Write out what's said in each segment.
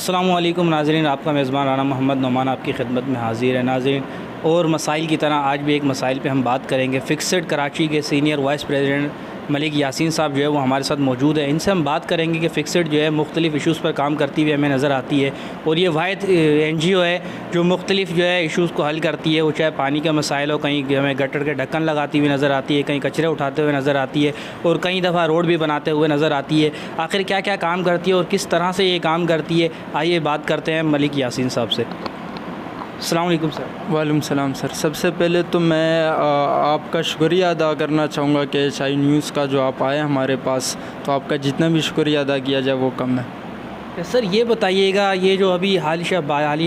अस्सलामुअलैकुम नाज़रीन, आपका मेज़बान राना मोहम्मद नोमान आपकी खिदमत में हाज़िर है। नाज़रीन, और मसाइल की तरह आज भी एक मसाइल पे हम बात करेंगे। फ़िक्सड कराची के senior vice president Malik Yasin साहब जो है वो हमारे साथ मौजूद है। इनसे हम बात करेंगे कि फ़िक्सड जो है मुख्तलिफ़ इशूज़ पर काम करती हुई हमें नज़र आती है और ये वाहिद NGO है जो मुख्तलिफ़ जो है इशूज़ को हल करती है। वो चाहे पानी का मसाइल हो, कहीं हमें गटर के ढक्कन लगाती हुई नज़र आती है, कहीं कचरे उठाते हुए नज़र आती है और कई दफ़ा रोड भी बनाते हुए नज़र आती है। आखिर क्या क्या काम करती है और किस तरह से ये काम करती है, आइए बात करते हैं मलिक यासीन साहब से। अस्सलाम वालेकुम सर। वालेकुम सलाम सर। सबसे पहले तो मैं आपका शुक्रिया अदा करना चाहूँगा कि HI न्यूज़ का जो आप आए हमारे पास, तो आपका जितना भी शुक्रिया अदा किया जाए वो कम है। सर ये बताइएगा, ये जो अभी हालिया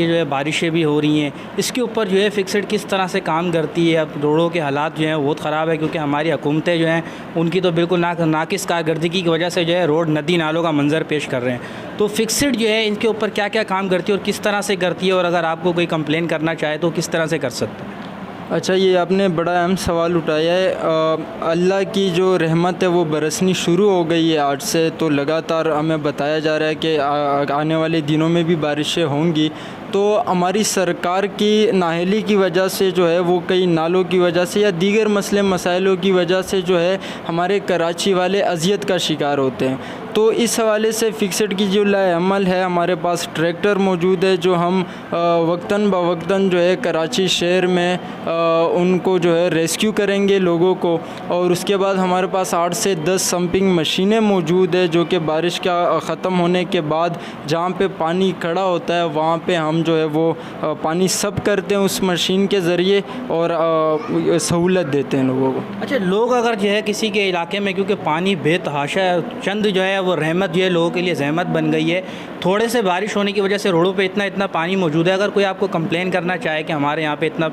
जो है बारिशें भी हो रही हैं, इसके ऊपर जो है फ़िक्सड किस तरह से काम करती है? अब रोडों के हालात जो हैं बहुत ख़राब है क्योंकि हमारी हुकूमतें जो हैं उनकी तो बिल्कुल नाकिस कारकर्दगी की वजह से जो है रोड नदी नालों का मंजर पेश कर रहे हैं। तो फ़िक्सड जो है इनके ऊपर क्या क्या काम करती है और किस तरह से करती है, और अगर आपको कोई कंप्लेन करना चाहे तो किस तरह से कर सकते हैं? अच्छा, ये आपने बड़ा अहम सवाल उठाया है। अल्लाह की जो रहमत है वो बरसनी शुरू हो गई है आज से, तो लगातार हमें बताया जा रहा है कि आने वाले दिनों में भी बारिशें होंगी। तो हमारी सरकार की नाअहली की वजह से जो है वो कई नालों की वजह से या दीगर मसले मसाइलों की वजह से जो है हमारे कराची वाले अजियत का शिकार होते हैं। तो इस हवाले से फ़िक्सड की जो लाएअमल है, हमारे पास ट्रैक्टर मौजूद है जो हम वक्तन बवक्तन जो है कराची शहर में उनको जो है रेस्क्यू करेंगे लोगों को। और उसके बाद हमारे पास 8 से 10 सम्पिंग मशीनें मौजूद है जो कि बारिश का ख़त्म होने के बाद जहाँ पे पानी खड़ा होता है वहाँ पे हम जो है वो पानी सब करते हैं उस मशीन के ज़रिए और सहूलत देते हैं लोगों को। अच्छा, लोग अगर जो है किसी के इलाके में, क्योंकि पानी बेतहाशा है, चंद जो है वो रहमत जो है लोगों के लिए जहमत बन गई है, थोड़े से बारिश होने की वजह से रोडों पे इतना पानी मौजूद है, अगर कोई आपको कंप्लेन करना चाहे कि हमारे यहाँ पे इतना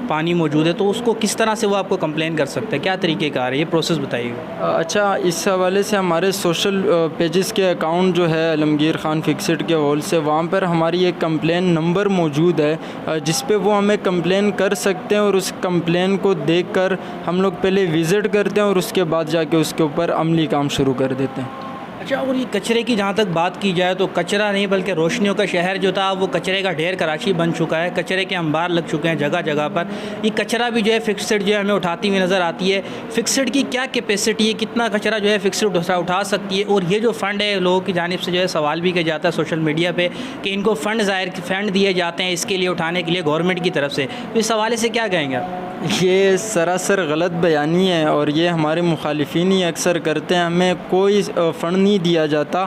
पानी मौजूद है तो उसको किस तरह से वो आपको कंप्लेन कर सकते हैं? क्या तरीक़ेकार है, ये प्रोसेस बताइएगा। अच्छा, इस हवाले से हमारे सोशल पेजेस के अकाउंट जो है आलमगीर ख़ान फ़िक्सड के हॉल से, वहाँ पर हमारी एक कंप्लेन नंबर मौजूद है जिस पे वो हमें कंप्लेन कर सकते हैं और उस कंप्लेन को देखकर हम लोग पहले विज़िट करते हैं और उसके बाद जाके उसके ऊपर अमली काम शुरू कर देते हैं। अच्छा, और ये कचरे की जहाँ तक बात की जाए तो कचरा नहीं बल्कि रोशनियों का शहर जो था वो कचरे का ढेर कराची बन चुका है। कचरे के अंबार लग चुके हैं जगह जगह पर। ये कचरा भी जो है फ़िक्सड जो है हमें उठाती हुई नज़र आती है। फ़िक्सड की क्या कैपेसिटी है, कितना कचरा जो है फ़िक्सड उठा सकती है? और ये जो फ़ंड है, लोगों की जानिब से जो है सवाल भी किया जाता है सोशल मीडिया पर कि इनको फ़ंड दिए जाते हैं इसके लिए उठाने के लिए गवर्नमेंट की तरफ से, तो इस हवाले से क्या कहेंगे आप? ये सरासर गलत बयानी है और ये हमारे मुखालिफिन ही अक्सर करते हैं। हमें कोई फ़ंड नहीं दिया जाता।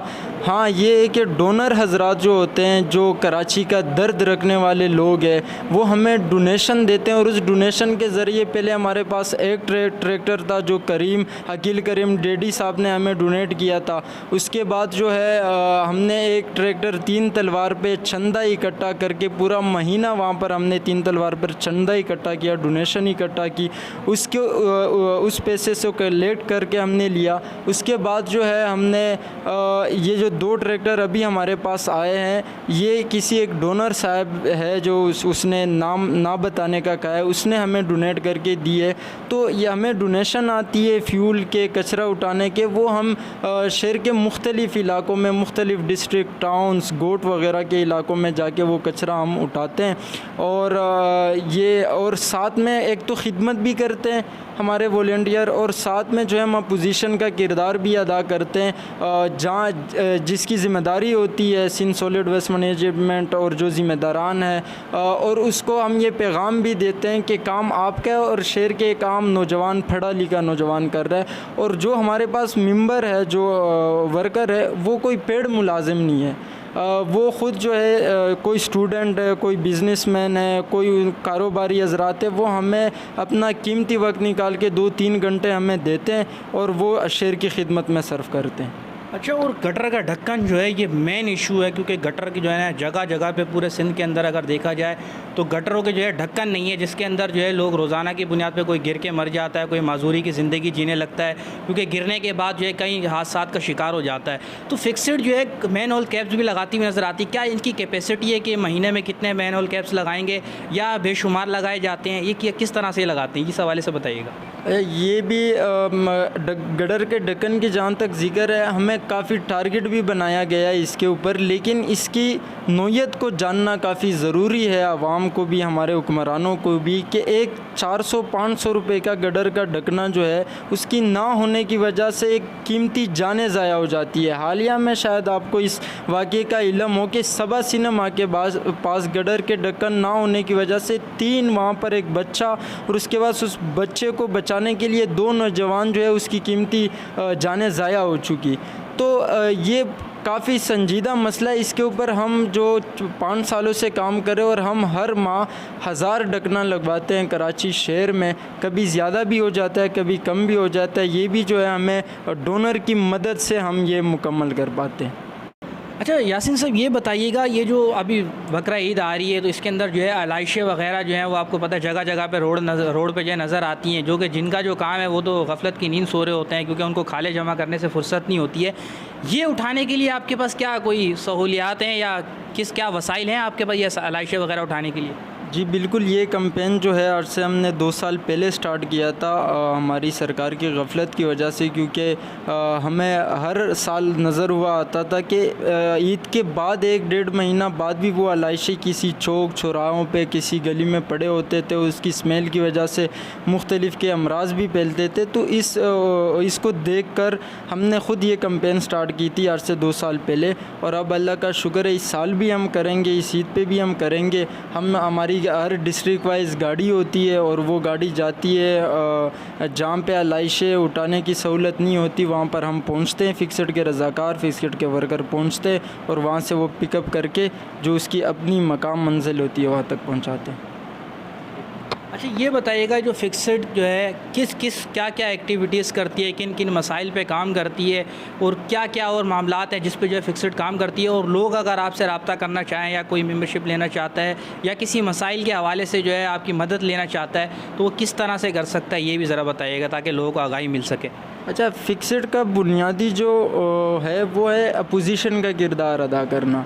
हाँ, ये है कि डोनर हजरात जो होते हैं, जो कराची का दर्द रखने वाले लोग हैं, वो हमें डोनेशन देते हैं और उस डोनेशन के ज़रिए पहले हमारे पास एक ट्रैक्टर था जो हकील करीम डेडी साहब ने हमें डोनेट किया था। उसके बाद जो है हमने एक ट्रैक्टर 3 तलवार पे चंदा इकट्ठा करके पूरा महीना वहाँ पर हमने 3 तलवार पर चंदा इकट्ठा किया, डोनेशन इकट्ठा की, उसके उस पैसे से कलेक्ट करके हमने लिया। उसके बाद जो है हमने ये जो 2 ट्रैक्टर अभी हमारे पास आए हैं, ये किसी एक डोनर साहब है जो उसने नाम ना बताने का कहा है, उसने हमें डोनेट करके दी है। तो ये हमें डोनेशन आती है फ्यूल के, कचरा उठाने के, वो हम शहर के मुख्तलिफ़ इलाकों में, मुख्तलिफ़ डिस्ट्रिक्ट, टाउन्स, गोट वगैरह के इलाकों में जाके वो कचरा हम उठाते हैं। और ये और साथ में एक तो खिदमत भी करते हैं हमारे वॉलंटियर, और साथ में जो है हम अपोजिशन का किरदार भी अदा करते हैं। जहाँ जिसकी ज़िम्मेदारी होती है सिंध सॉलिड वेस्ट मैनेजमेंट और जो ज़िम्मेदारान है, और उसको हम ये पैगाम भी देते हैं कि काम आपका है और शहर के काम नौजवान, पढ़ा लिखा नौजवान कर रहा है। और जो हमारे पास मेंबर है, जो वर्कर है, वो कोई पेड मुलाजिम नहीं है। वो ख़ुद जो है कोई स्टूडेंट है, कोई बिज़नेसमैन है, कोई कारोबारी हज़रात है, वो हमें अपना कीमती वक्त निकाल के 2-3 घंटे हमें देते हैं और वो शहर की खिदमत में सर्व करते हैं। अच्छा, और गटर का ढक्कन जो है ये मेन इशू है क्योंकि गटर की जो है ना जगह जगह पे पूरे सिंध के अंदर अगर देखा जाए तो गटरों के जो है ढक्कन नहीं है, जिसके अंदर जो है लोग रोज़ाना की बुनियाद पे कोई गिर के मर जाता है, कोई माजूरी की ज़िंदगी जीने लगता है क्योंकि गिरने के बाद जो है कई हादसात का शिकार हो जाता है। तो फ़िक्सड जो है मैन होल कैप्स भी लगाती हुई नज़र आती है। क्या इनकी कैपेसिटी है कि महीने में कितने मैन होल कैप्स लगाएंगे या बेशुमार लगाए जाते हैं? ये किस तरह से लगाते हैं, इस हवाले से बताइएगा। ये भी गडर के ढक्कन की जहाँ तक ज़िक्र है, हमें काफ़ी टारगेट भी बनाया गया है इसके ऊपर, लेकिन इसकी नौयत को जानना काफ़ी ज़रूरी है आवाम को भी, हमारे हुक्मरानों को भी, कि एक 400-500 रुपये का गडर का ढकना जो है उसकी ना होने की वजह से एक कीमती जानें ज़ाया हो जाती है। हालिया में शायद आपको इस वाक़े का इल्म हो कि सबा सिनेमा के पास गडर के ढक्कन ना होने की वजह से 3 वहाँ पर एक बच्चा और उसके बाद उस बच्चे को बचाने के लिए 2 नौजवान जो है उसकी कीमती जानें ज़ाया हो चुकी। तो ये काफ़ी संजीदा मसला है। इसके ऊपर हम जो 5 सालों से काम करें और हम हर माह 1000 ढकना लगवाते हैं कराची शहर में, कभी ज़्यादा भी हो जाता है कभी कम भी हो जाता है। ये भी जो है हमें डोनर की मदद से हम ये मुकम्मल कर पाते हैं। अच्छा यासीन साहब, ये बताइएगा, ये जो अभी बकरा ईद आ रही है तो इसके अंदर जो है आलाइशें वगैरह जो हैं वो आपको पता है जगह जगह पे रोड पे जो है नज़र आती हैं, जो कि जिनका जो काम है वो तो गफलत की नींद सो रहे होते हैं क्योंकि उनको खाले जमा करने से फुर्सत नहीं होती है। ये उठाने के लिए आपके पास क्या कोई सहूलियात हैं या क्या वसाइल हैं आपके पास ये आलाइशें वगैरह उठाने के लिए? जी बिल्कुल, ये कैंपेन जो है आज से हमने 2 साल पहले स्टार्ट किया था हमारी सरकार की गफलत की वजह से, क्योंकि हमें हर साल नज़र हुआ आता था कि ईद के बाद 1-1.5 महीना बाद भी वो आलाइशें किसी चौक चौराहों पे किसी गली में पड़े होते थे, उसकी स्मेल की वजह से मुख्तलिफ़ के अमराज भी फैलते थे। तो इसको देख कर हमने ख़ुद ये कैंपेन स्टार्ट की थी आज से 2 साल पहले, और अब अल्लाह का शुक्र है इस साल भी हम करेंगे, इस ईद पे भी हम करेंगे। हमारी हर डिस्ट्रिक्ट वाइज गाड़ी होती है और वो गाड़ी जाती है जहाँ पे आलाइशें उठाने की सहूलत नहीं होती वहाँ पर हम पहुँचते हैं, फिक्सड के रज़ाकार फिक्सड के वर्कर पहुँचते हैं और वहाँ से वो पिकअप करके जो उसकी अपनी मकाम मंजिल होती है वहाँ तक पहुँचाते हैं। अच्छा ये बताइएगा, जो फिक्सड जो है क्या क्या एक्टिविटीज़ करती है, किन किन मसाइल पे काम करती है और क्या क्या और मामलात हैं जिस पे जो है फिक्सड काम करती है, और लोग अगर आपसे रब्ता करना चाहें या कोई मेंबरशिप लेना चाहता है या किसी मसाइल के हवाले से जो है आपकी मदद लेना चाहता है तो वो किस तरह से कर सकता है, ये भी ज़रा बताइएगा ताकि लोगों को आगाही मिल सके। अच्छा, फिक्सड का बुनियादी जो है वो है अपोजिशन का किरदार अदा करना।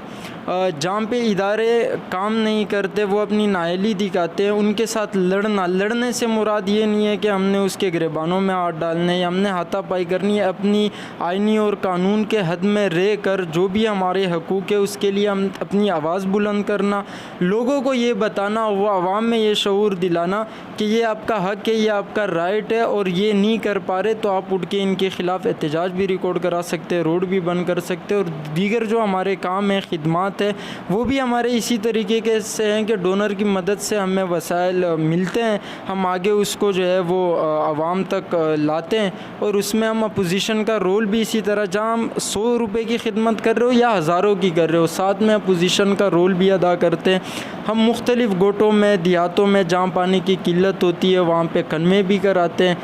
जहाँ पे इदारे काम नहीं करते वो अपनी नाअहली दिखाते हैं, उनके साथ लड़ने से मुराद ये नहीं है कि हमने उसके गिरबानों में हाथ डालने या हमने हाथापाई करनी है। अपनी आईनी और कानून के हद में रह कर जो भी हमारे हकूक़ है उसके लिए हम अपनी आवाज़ बुलंद करना, लोगों को ये बताना, वो आवाम में ये शऊर दिलाना कि ये आपका हक़ है, ये आपका राइट है और ये नहीं कर पा रहे तो आप उठ के इनके ख़िलाफ़ एहतजाज भी रिकॉर्ड करा सकते हैं, रोड भी बंद कर सकते हैं। और दीगर जो हमारे काम है, खिदमात है, वो भी हमारे इसी तरीके के से हैं कि डोनर की मदद से हमें वसाइल मिलते हैं, हम आगे उसको जो है वो आवाम तक लाते हैं। और उसमें हम अपोजिशन का रोल भी इसी तरह, जहाँ हम 100 रुपये की खिदमत कर रहे हो या हज़ारों की कर रहे हो, साथ में अपोजिशन का रोल भी अदा करते हैं। हम मुख्तलिफ़ गोटों में, देहातों में जहाँ पानी की किल्लत होती है वहाँ पे कन्वे भी कराते हैं,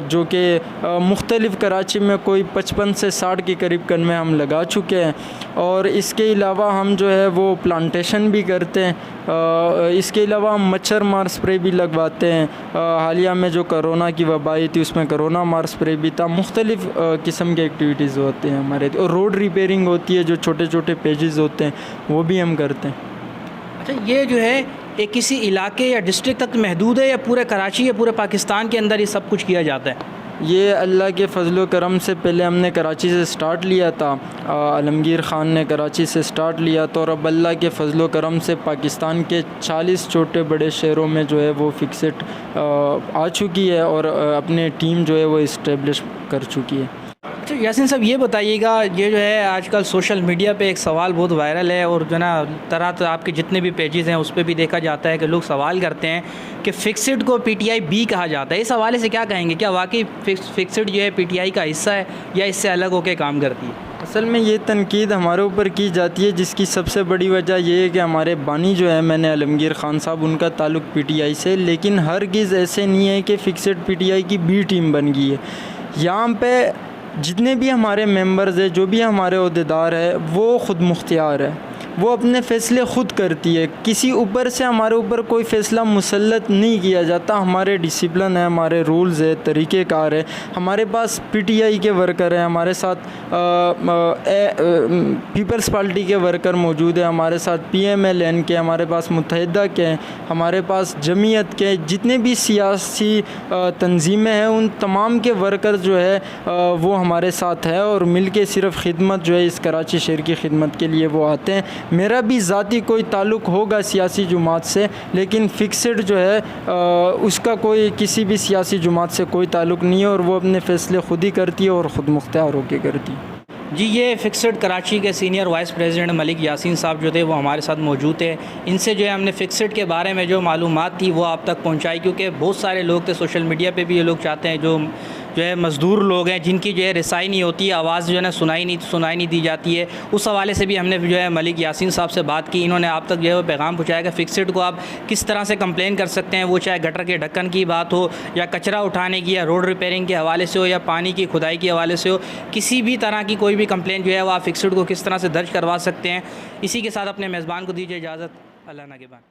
जो कि मुख्तलिफ़ कराची में कोई 55 से 60 के करीब कन्वे हम लगा चुके हैं। और इसके अलावा हम जो है वो प्लांटेशन भी करते हैं। इसके अलावा हम मच्छर मार स्प्रे भी लगवाते हैं। हालिया में जो कोरोना की वबा आई थी उसमें कोरोना मार स्प्रे भी था। मुख्तलिफ़ किस्म की एक्टिविटीज़ होती हैं हमारे, और रोड रिपेयरिंग होती है, जो छोटे छोटे पेजेस होते हैं वो भी हम करते हैं। अच्छा, ये जो है एक किसी इलाके या डिस्ट्रिक्ट तक महदूद है या पूरे कराची या पूरे पाकिस्तान के अंदर ये सब कुछ किया जाता है? ये अल्लाह के फजल करम से पहले हमने कराची से स्टार्ट लिया था, आलमगीर ख़ान ने कराची से स्टार्ट लिया था, और अब अल्लाह के फजल करम से पाकिस्तान के 40 छोटे बड़े शहरों में जो है वो फिक्सड आ चुकी है और अपने टीम जो है वो इस्टेब्लिश कर चुकी है। अच्छा यासीन साहब, ये बताइएगा, ये जो है आजकल सोशल मीडिया पे एक सवाल बहुत वायरल है और जो ना तरह आपके जितने भी पेजेस हैं उस पर भी देखा जाता है कि लोग सवाल करते हैं कि फ़िक्सड को पीटीआई बी कहा जाता है। इस हवाले से क्या कहेंगे, क्या वाकई फ़िक्सड जो है पीटीआई का हिस्सा है या इससे अलग होकर काम करती है? असल में ये तनकीद हमारे ऊपर की जाती है, जिसकी सबसे बड़ी वजह ये है कि हमारे बानी जो है मैंने आलमगीर ख़ान साहब, उनका ताल्लुक़ पीटीआई से, लेकिन हरगिज़ ऐसे नहीं है कि फ़िक्सड पीटीआई की बी टीम बन गई है। यहाँ पे जितने भी हमारे मेंबर्स हैं, जो भी हमारे ओहदेदार हैं, वो ख़ुद मुख्तियार है। वो अपने फ़ैसले ख़ुद करती है, किसी ऊपर से हमारे ऊपर कोई फ़ैसला मुसल्लत नहीं किया जाता। हमारे डिसिप्लिन है, हमारे रूल्स है, तरीक़ेकार है। हमारे पास पीटीआई के वर्कर हैं, हमारे साथ पीपल्स पार्टी के वर्कर मौजूद हैं, हमारे साथ PMLN के, हमारे पास मुत्तहिदा के हैं, हमारे पास जमीयत के, जितने भी सियासी तंजीमें हैं उन तमाम के वर्कर जो है वो हमारे साथ है और मिल के सिर्फ़ खिदमत जो है इस कराची शहर की खिदमत के लिए वो आते हैं। मेरा भी ज़ाती कोई ताल्लुक़ होगा सियासी जुमात से, लेकिन फ़िक्स्ड जो है उसका कोई किसी भी सियासी जुमात से कोई ताल्लुक़ नहीं है और वो अपने फ़ैसले ख़ुद ही करती है और ख़ुद मुख्तियार होकर करती है। जी, ये फ़िक्स्ड कराची के senior vice president Malik Yasin साहब जो थे वो हमारे साथ मौजूद थे। इनसे जो है हमने फ़िक्स्ड के बारे में जो मालूमात थी वो आप तक पहुंचाई, क्योंकि बहुत सारे लोग थे सोशल मीडिया पे भी ये लोग चाहते हैं जो है मज़दूर लोग हैं जिनकी जो है रसाई नहीं होती है, आवाज़ जो है ना सुनाई नहीं दी जाती है। उस हवाले से भी हमने जो है मलिक यासीन साहब से बात की। इन्होंने आप तक जो है वो पैगाम पहुँचाया कि फ़िक्स्ड को आप किस तरह से कंप्लेन कर सकते हैं, वो चाहे गटर के ढक्कन की बात हो या कचरा उठाने की या रोड रिपेयरिंग के हवाले से हो या पानी की खुदाई के हवाले से हो, किसी भी तरह की कोई भी कंप्लेन जो है वो आप फ़िक्स्ड को किस तरह से दर्ज करवा सकते हैं। इसी के साथ अपने मेज़बान को दीजिए इजाज़त। अल्लाह नगहबान।